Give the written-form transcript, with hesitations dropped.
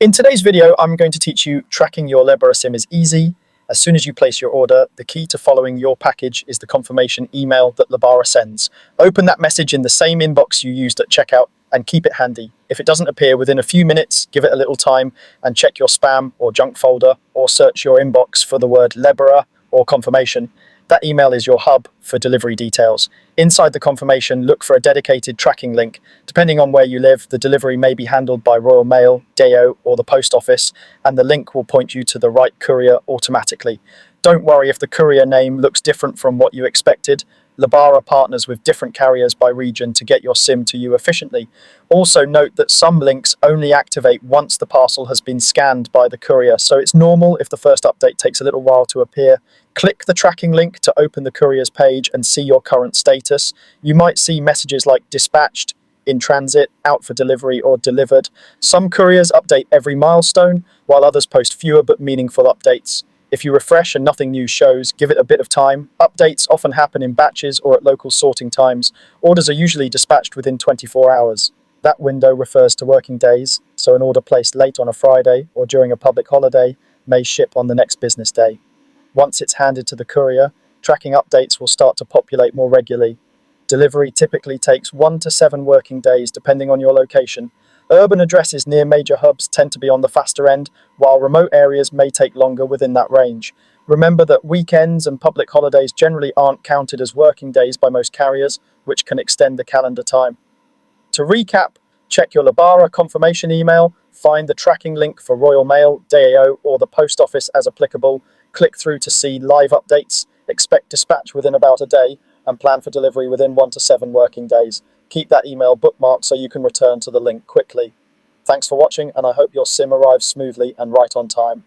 In today's video, I'm going to teach you tracking your Lebara SIM is easy. As soon as you place your order, the key to following your package is the confirmation email that Lebara sends. Open that message in the same inbox you used at checkout and keep it handy. If it doesn't appear within a few minutes, give it a little time and check your spam or junk folder or search your inbox for the word Lebara or confirmation. That email is your hub for delivery details. Inside the confirmation, look for a dedicated tracking link. Depending on where you live, the delivery may be handled by Royal Mail, DEO, or the post office, and the link will point you to the right courier automatically. Don't worry if the courier name looks different from what you expected. Lebara partners with different carriers by region to get your SIM to you efficiently. Also note that some links only activate once the parcel has been scanned by the courier, so it's normal if the first update takes a little while to appear. Click the tracking link to open the courier's page and see your current status. You might see messages like dispatched, in transit, out for delivery, or delivered. Some couriers update every milestone, while others post fewer but meaningful updates. If you refresh and nothing new shows, give it a bit of time. Updates often happen in batches or at local sorting times. Orders are usually dispatched within 24 hours. That window refers to working days, so an order placed late on a Friday or during a public holiday may ship on the next business day. Once it's handed to the courier, tracking updates will start to populate more regularly. Delivery typically takes 1 to 7 working days depending on your location. Urban addresses near major hubs tend to be on the faster end, while remote areas may take longer within that range. Remember that weekends and public holidays generally aren't counted as working days by most carriers, which can extend the calendar time. To recap, check your Lebara confirmation email, find the tracking link for Royal Mail, DEO, or the post office as applicable, click through to see live updates, expect dispatch within about a day, and plan for delivery within 1 to 7 working days. Keep that email bookmarked so you can return to the link quickly. Thanks for watching, and I hope your SIM arrives smoothly and right on time.